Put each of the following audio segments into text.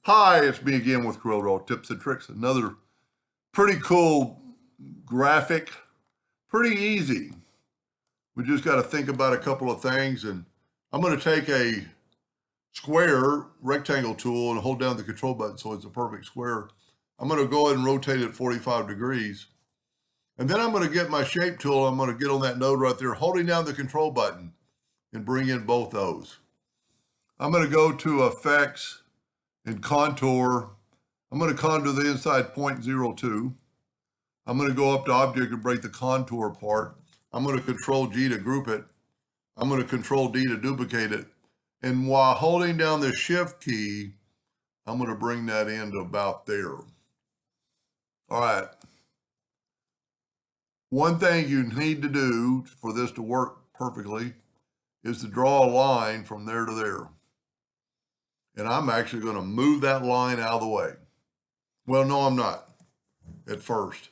Hi, it's me again with Corel Tips and Tricks. Another pretty cool graphic, pretty easy. We just got to think about a couple of things, and I'm going to take a square rectangle tool and hold down the control button so it's a perfect square. I'm going to go ahead and rotate it 45 degrees. And then I'm going to get my shape tool. I'm going to get on that node right there, holding down the control button and bring in both those. I'm going to go to Effects and Contour. I'm going to contour the inside 0.02. I'm going to go up to Object and break the contour apart. I'm going to Control G to group it. I'm going to Control D to duplicate it. And while holding down the Shift key, I'm going to bring that into about there. All right. One thing you need to do for this to work perfectly is to draw a line from there to there. And I'm actually going to move that line out of the way. Well, no, I'm not at first.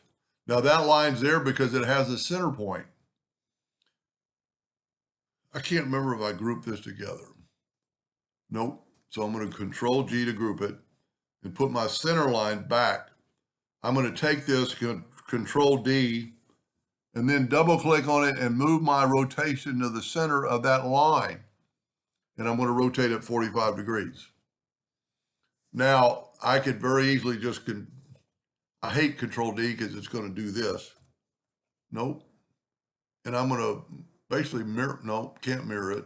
Now that line's there because it has a center point. I can't remember if I grouped this together. Nope. So I'm going to Control G to group it and put my center line back. I'm going to take this, Control D, and then double click on it and move my rotation to the center of that line. And I'm going to rotate it 45 degrees. Now I could very easily just, I hate Control D because it's going to do this. Nope. And I'm going to basically mirror, no, can't mirror it.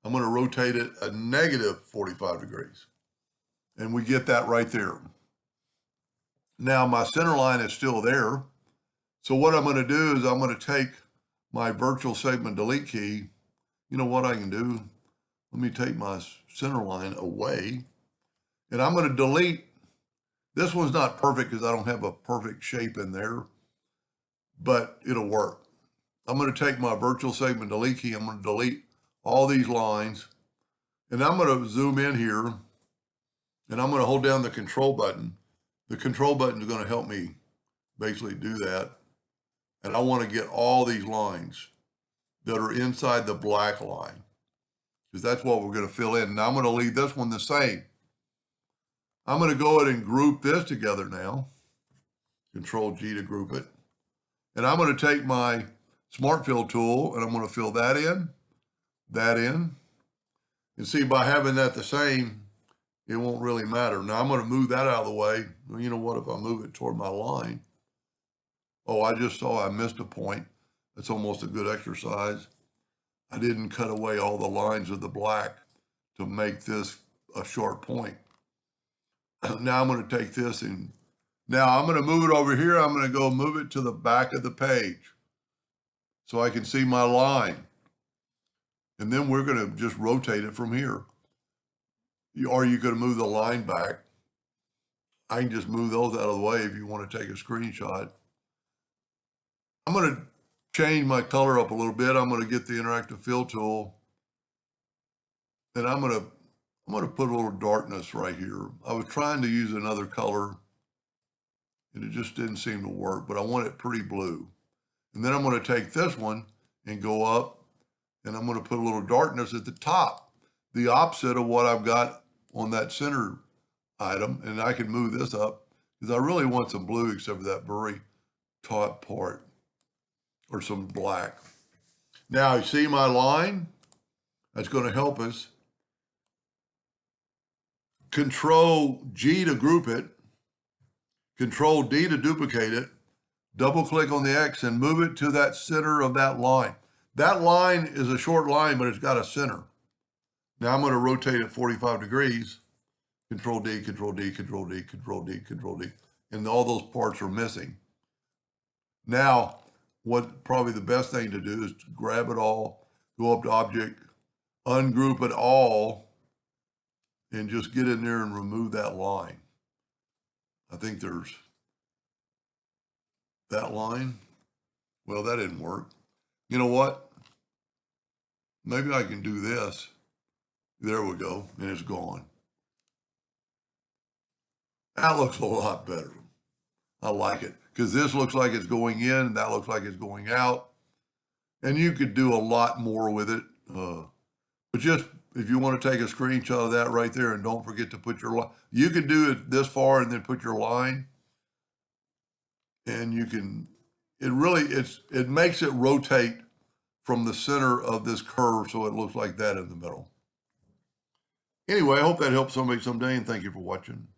I'm going to rotate it a negative 45 degrees. And we get that right there. Now my center line is still there. So what I'm going to do is I'm going to take my virtual segment delete key. You know what I can do? Let me take my center line away. And I'm going to delete. This one's not perfect because I don't have a perfect shape in there, but it'll work. I'm going to take my virtual segment delete key. I'm going to delete all these lines, and I'm going to zoom in here, and I'm going to hold down the control button. The control button is going to help me basically do that. And I want to get all these lines that are inside the black line, because that's what we're going to fill in. Now I'm going to leave this one the same. I'm going to go ahead and group this together now. Control G to group it. And I'm going to take my Smart Fill tool and I'm going to fill that in. And see, by having that the same, it won't really matter. Now I'm going to move that out of the way. Well, you know what, if I move it toward my line, oh, I just saw I missed a point. That's almost a good exercise. I didn't cut away all the lines of the black to make this a short point. Now I'm going to take this and now I'm going to move it over here. I'm going to go move it to the back of the page so I can see my line. And then we're going to just rotate it from here. Or you could move the line back. I can just move those out of the way if you want to take a screenshot. I'm going to change my color up a little bit. I'm going to get the interactive fill tool. And I'm going to put a little darkness right here. I was trying to use another color and it just didn't seem to work, but I want it pretty blue. And then I'm going to take this one and go up and I'm going to put a little darkness at the top, the opposite of what I've got on that center item. And I can move this up because I really want some blue except for that very top part or some black. Now you see my line? That's going to help us. Control G to group it, Control D to duplicate it, double click on the X and move it to that center of that line. That line is a short line, but it's got a center. Now I'm going to rotate it 45 degrees, Control D, Control D, Control D, Control D, Control D, and all those parts are missing. Now, what probably the best thing to do is to grab it all, go up to Object, ungroup it all, and just get in there and remove that line. I think there's that line. Well, that didn't work. You know what? Maybe I can do this. There we go, and it's gone. That looks a lot better. I like it, because this looks like it's going in, and that looks like it's going out. And you could do a lot more with it. But just if you want to take a screenshot of that right there, and don't forget to put your line. You can do it this far and then put your line, and you can, it makes it rotate from the center of this curve so it looks like that in the middle. Anyway, I hope that helps somebody someday, and thank you for watching.